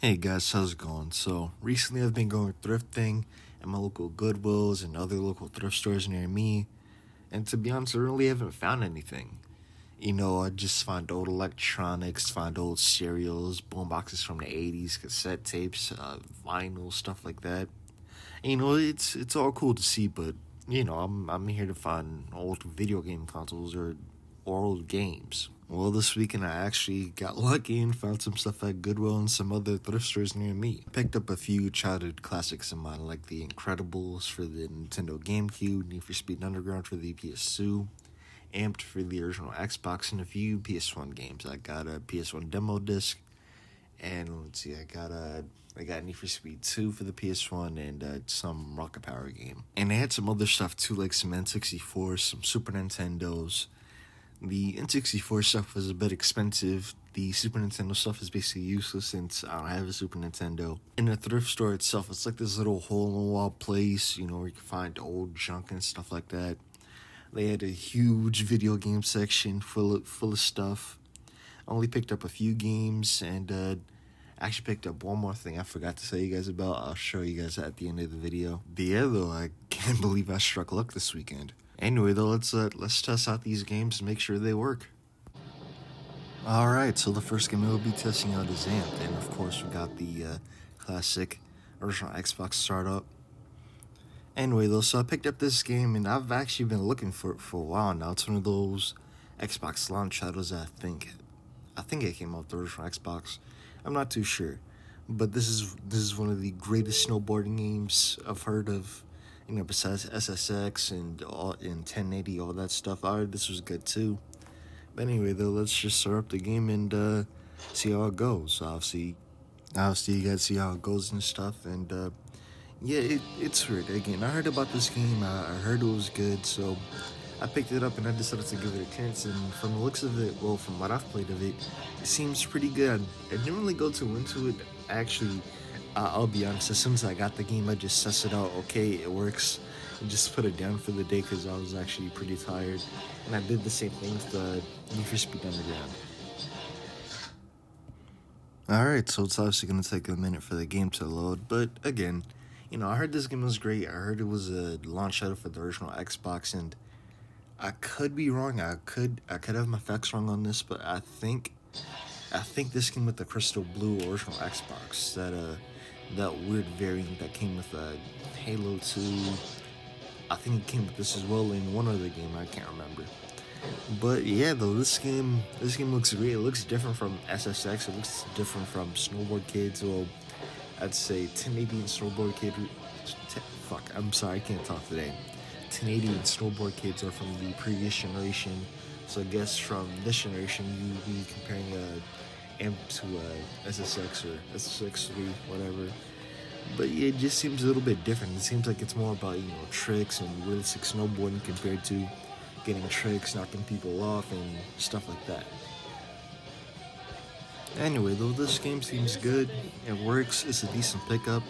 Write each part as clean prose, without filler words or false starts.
Hey guys, how's it going? So recently I've been going thrifting at my local Goodwills and other local thrift stores near me, and to be honest, I really haven't found anything. I just find old electronics, find old cereals, boomboxes from the '80s, cassette tapes, vinyl, stuff like that. And, it's all cool to see, but I'm here to find old video game consoles or old games. Well, this weekend I actually got lucky and found some stuff at Goodwill and some other thrift stores near me. Picked up a few childhood classics of mine, like The Incredibles for the Nintendo GameCube, Need for Speed Underground for the PS2, Amped for the original Xbox, and a few PS1 games. I got a PS1 demo disc, and let's see, I got Need for Speed 2 for the PS1 and some Rocket Power game. And they had some other stuff too, like some N64s, some Super Nintendos. The N64 stuff was a bit expensive. The Super Nintendo stuff is basically useless since I don't have a Super Nintendo. In the thrift store itself, it's like this little hole-in-the-wall place, where you can find old junk and stuff like that. They had a huge video game section full of stuff. I only picked up a few games and I actually picked up one more thing I forgot to tell you guys about. I'll show you guys at the end of the video. But yeah, though, I can't believe I struck luck this weekend. Anyway, though, let's test out these games and make sure they work. Alright, so the first game we'll be testing out is Amped, and of course we got the classic original Xbox startup. Anyway, though, so I picked up this game, and I've actually been looking for it for a while now. It's one of those Xbox launch titles I think it came out with the original Xbox. I'm not too sure, but this is one of the greatest snowboarding games I've heard of. Besides SSX and 1080, all that stuff. I heard this was good too. But anyway, though, let's just start up the game and see how it goes. Obviously, you guys see how it goes and stuff. And yeah, it's weird. Again, I heard about this game. I heard it was good, so I picked it up and I decided to give it a chance. And from the looks of it, well, from what I've played of it, it seems pretty good. I didn't really go too into it. Actually, I'll be honest. As soon as I got the game, I just sussed it out. Okay, it works. And just put it down for the day because I was actually pretty tired. And I did the same thing with the Need for Speed Underground. Alright, so it's obviously going to take a minute for the game to load, but again, I heard this game was great. I heard it was a launch title for the original Xbox, and I could be wrong. I could have my facts wrong on this, but I think this came with the crystal blue original Xbox, that weird variant that came with Halo 2. I think it came with this as well in one other game. I can't remember. But yeah, though this game looks great. It looks different from SSX. It looks different from Snowboard Kids. Well, I'd say 1080 and Snowboard Kid. Fuck, I'm sorry, I can't talk today. 1080 and Snowboard Kids are from the previous generation. So I guess from this generation, you'd be comparing AMP to SSX or SSX3, whatever. But yeah, it just seems a little bit different. It seems like it's more about, tricks and realistic snowboarding compared to getting tricks, knocking people off, and stuff like that. Anyway, though, this game seems good. It works. It's a decent pickup.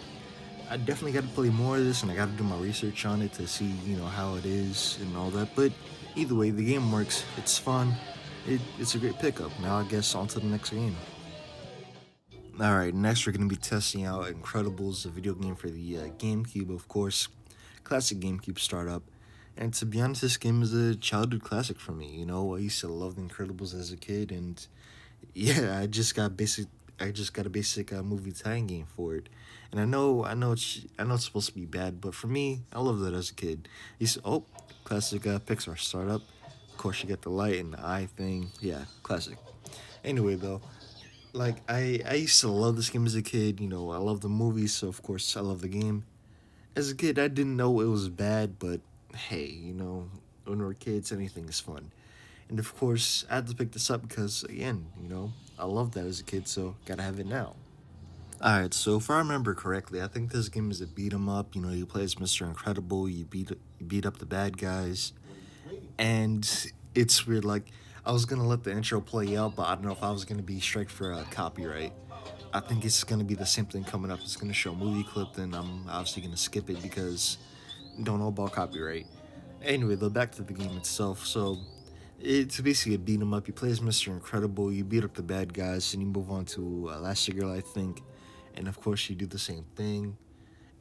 I definitely got to play more of this, and I got to do my research on it to see, how it is and all that. But either way, the game works. It's fun. It's a great pickup. Now I guess on to the next game. Alright, next we're going to be testing out Incredibles, a video game for the GameCube, of course. Classic GameCube startup. And to be honest, this game is a childhood classic for me. I used to love The Incredibles as a kid, and yeah, I just got a basic movie tie-in game for it. And I know it's supposed to be bad, but for me, I loved it as a kid. Classic Pixar startup. Of course, you get the light and the eye thing. Yeah, classic. Anyway, though, like I used to love this game as a kid. I love the movies, so of course I love the game. As a kid, I didn't know it was bad, but hey, when we're kids, anything is fun. And of course, I had to pick this up because again, I loved that as a kid, so gotta have it now. Alright, so if I remember correctly, I think this game is a beat 'em up. You play as Mr. Incredible, you beat up the bad guys, and it's weird. Like I was gonna let the intro play out, but I don't know if I was gonna be striked for copyright. I think it's gonna be the same thing coming up. It's gonna show a movie clip, then I'm obviously gonna skip it because I don't know about copyright. Anyway, though, back to the game itself. So it's basically a beat 'em up. You play as Mr. Incredible, you beat up the bad guys, and you move on to Elastigirl, I think. and of course you do the same thing.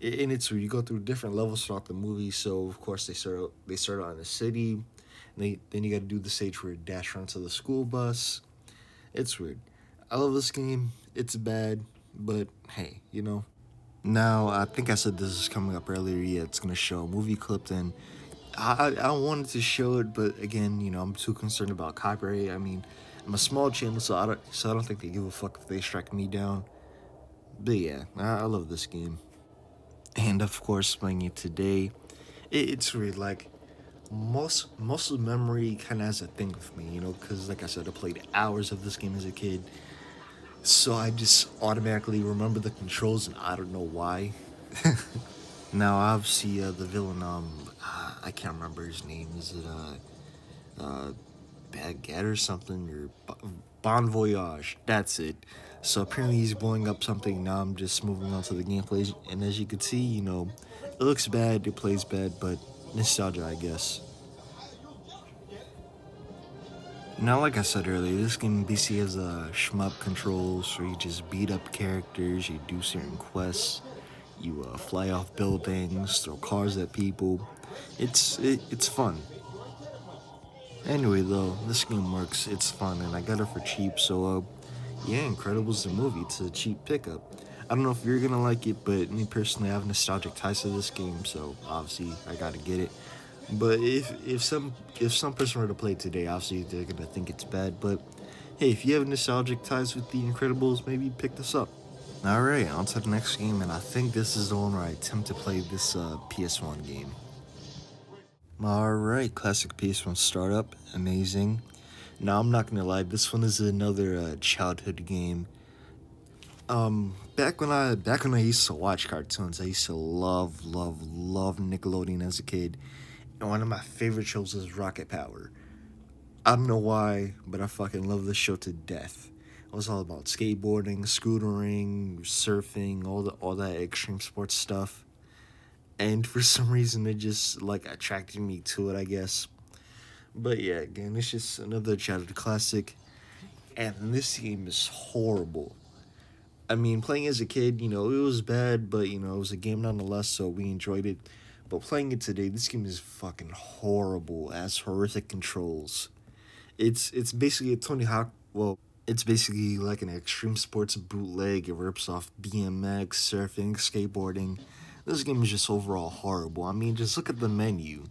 And it's where you go through different levels throughout the movie. So of course they start out in the city, and then you got to do the stage where you dash onto the school bus. It's weird. I love this game. It's bad, but hey, you know. Now I think I said this is coming up earlier. Yeah, it's gonna show a movie clip. Then I wanted to show it, but again, I'm too concerned about copyright. I mean, I'm a small channel, so I don't think they give a fuck if they strike me down. But yeah, I love this game, and of course, playing it today, it's weird. Like most of the memory kind of has a thing with me, because like I said, I played hours of this game as a kid, so I just automatically remember the controls, and I don't know why. Now, obviously, the villain, I can't remember his name. Is it Baguette or something, or Bon Voyage? That's it. So apparently he's blowing up something. Now I'm just moving on to the gameplay, and as you can see, it looks bad, it plays bad, but nostalgia, I guess. Now, like I said earlier, this game basically has shmup controls where you just beat up characters, you do certain quests, you fly off buildings, throw cars at people. It's fun. Anyway, though, this game works. It's fun, and I got it for cheap. So, yeah, Incredibles the movie. It's a cheap pickup. I don't know if you're gonna like it, but me personally, I have nostalgic ties to this game, so obviously I gotta get it. But if some person were to play it today, obviously they're gonna think it's bad. But hey, if you have nostalgic ties with the Incredibles, maybe pick this up. All right, on to the next game, and I think this is the one where I attempt to play this PS1 game. All right, classic PS1 startup, amazing. Now I'm not gonna lie, this one is another childhood game. Back when I used to watch cartoons, I used to love Nickelodeon as a kid, and one of my favorite shows was Rocket Power. I don't know why, but I fucking love this show to death. It was all about skateboarding, scootering, surfing, all that extreme sports stuff. And for some reason, it just like attracted me to it, I guess. But yeah, again, it's just another childhood classic, and this game is horrible. I mean, playing as a kid, it was bad, but it was a game nonetheless, so we enjoyed it. But playing it today, this game is fucking horrible. It has horrific controls. It's basically a Tony Hawk. Well, it's basically like an extreme sports bootleg. It rips off BMX, surfing, skateboarding. This game is just overall horrible. I mean, just look at the menu.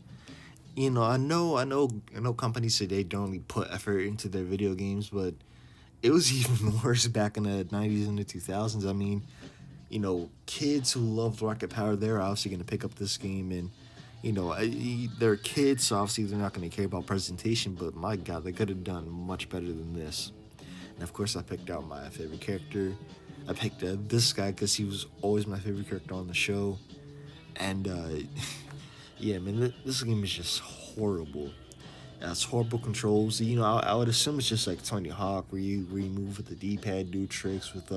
I know companies today don't really put effort into their video games, but it was even worse back in the 90s and the 2000s. I mean, kids who loved Rocket Power, they're obviously going to pick up this game, and they're kids, so obviously they're not going to care about presentation, but my god, they could have done much better than this. And of course, I picked out my favorite character. I picked this guy because he was always my favorite character on the show. And yeah, man, this game is just horrible. It has horrible controls. I would assume it's just like Tony Hawk, where you move with the D-pad, do tricks with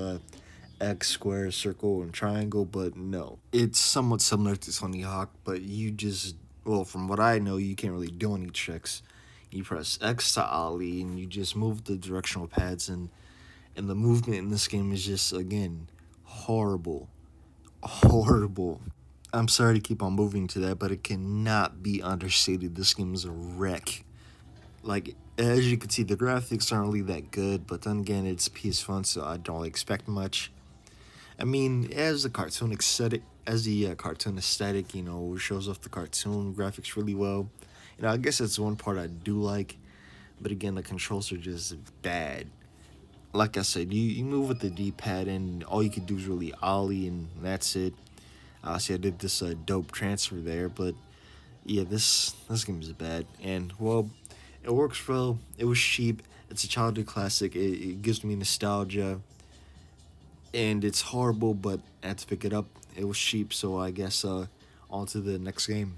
X, square, circle, and triangle. But no, it's somewhat similar to Tony Hawk, but from what I know, you can't really do any tricks. You press X to ollie, and you just move the directional pads, and the movement in this game is just, again, horrible. Horrible. I'm sorry to keep on moving to that, but it cannot be understated. This game is a wreck. Like, as you can see, the graphics aren't really that good, but then again, it's PS1, so I don't expect much. I mean, cartoon aesthetic, shows off the cartoon graphics really well. I guess that's one part I do like, but again, the controls are just bad. Like I said, you move with the D-pad, and all you can do is really ollie, and that's it. See, I did this dope transfer there, but yeah, this game is bad, and well, it works well. It was cheap. It's a childhood classic. It gives me nostalgia, and it's horrible, but I had to pick it up. It was cheap, so I guess on to the next game.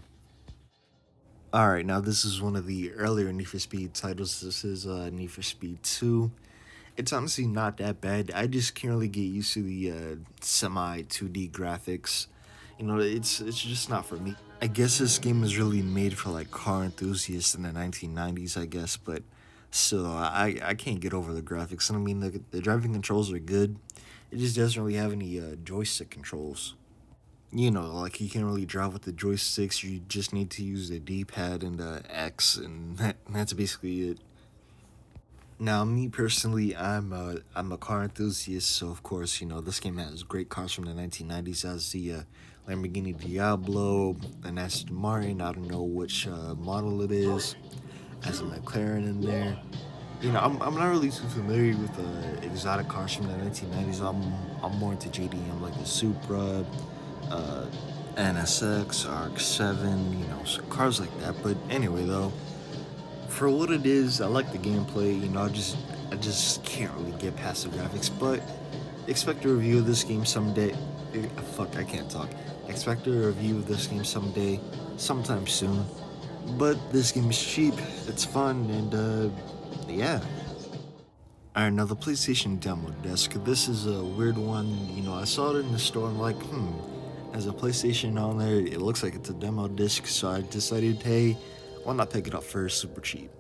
All right, now this is one of the earlier Need for Speed titles. This is Need for Speed 2. It's honestly not that bad. I just can't really get used to the semi 2D graphics. It's just not for me. I guess this game was really made for like car enthusiasts in the 1990s, I guess, but still, I can't get over the graphics. And I mean, the driving controls are good. it just doesn't really have any joystick controls. You know, like you can't really drive with the joysticks. You just need to use the D-pad and the X, and that's basically it. Now, me personally, I'm a car enthusiast, so of course, this game has great cars from the 1990s. As the Lamborghini Diablo, an Aston Martin. I don't know which model it is. As a McLaren in there. I'm not really too familiar with exotic cars from the 1990s. I'm more into JDM, like the Supra, uh, NSX, RX-7, so cars like that. But anyway, though, for what it is, I like the gameplay. I just can't really get past the graphics. But expect a review of this game someday. Fuck, I can't talk. Expect a review of this game someday, sometime soon. But this game is cheap. It's fun, and yeah. Alright, now the PlayStation demo disc. This is a weird one. I saw it in the store. I'm like, as a PlayStation on there, it looks like it's a demo disc. So I decided, hey, why not pick it up for super cheap?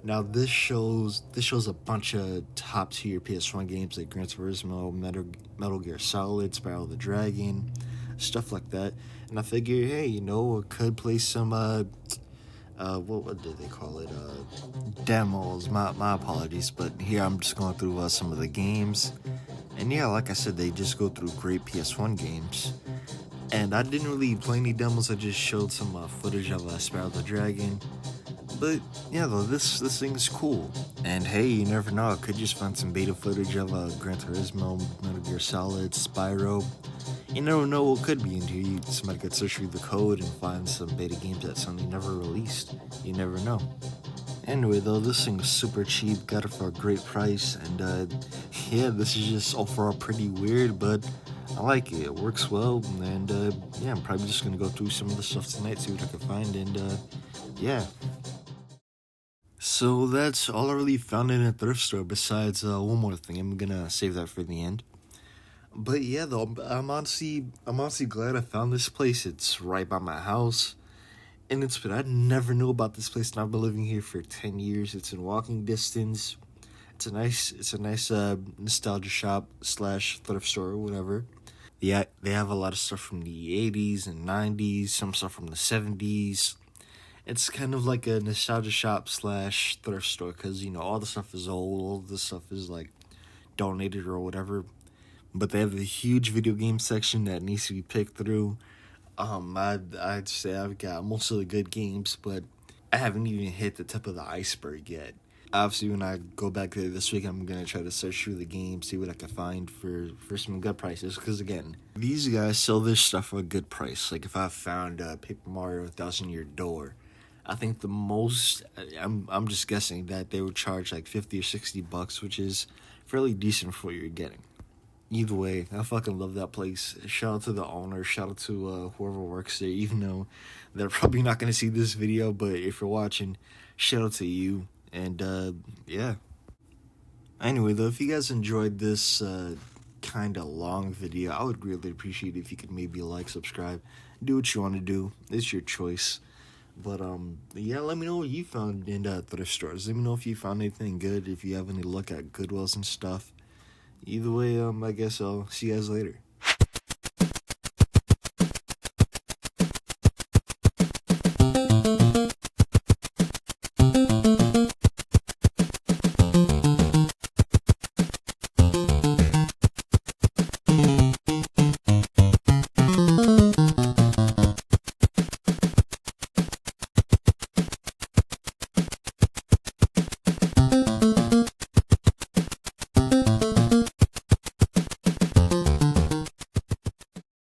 Now this shows a bunch of top tier PS1 games like Gran Turismo, Metal Gear Solid, Spiral the Dragon, stuff like that. And I figured, hey, I could play some what did they call it? Demos. My apologies, but here I'm just going through some of the games, and yeah, like I said, they just go through great PS1 games. And I didn't really play any demos. I just showed some footage of Spiral the Dragon. But yeah, though this thing is cool. And hey, you never know. I could just find some beta footage of Gran Turismo, Metal Gear Solid, Spyro. You never know what could be in here. Somebody could search through the code and find some beta games that Sony never released. You never know. Anyway, though, this thing's super cheap. Got it for a great price. And yeah, this is just overall pretty weird, but I like it. It works well. And yeah, I'm probably just going to go through some of the stuff tonight, see what I can find. And yeah. So that's all I really found in a thrift store. Besides one more thing, I'm gonna save that for the end. But yeah, though, I'm honestly glad I found this place. It's right by my house, and I never knew about this place, and I've been living here for 10 years. It's in walking distance. It's a nice nostalgia shop slash thrift store or whatever. Yeah, they have a lot of stuff from the 80s and 90s, some stuff from the 70s. It's kind of like a nostalgia shop slash thrift store because, all the stuff is old, all the stuff is like donated or whatever. But they have a huge video game section that needs to be picked through. I'd say I've got most of the good games, but I haven't even hit the tip of the iceberg yet. Obviously, when I go back there this week, I'm gonna try to search through the game, see what I can find for some good prices. Because again, these guys sell their stuff for a good price. Like if I found Paper Mario 1,000 Year Door, I think the most I'm just guessing that they would charge like $50 or $60, which is fairly decent for what you're getting. Either way, I fucking love that place. Shout out to the owner. Shout out to whoever works there. Even though they're probably not gonna see this video, but if you're watching, shout out to you. And yeah. Anyway, though, if you guys enjoyed this kind of long video, I would really appreciate it if you could maybe like, subscribe, do what you want to do. It's your choice. But yeah, let me know what you found in thrift stores. Let me know if you found anything good. If you have any luck at Goodwills and stuff. Either way, I guess I'll see you guys later.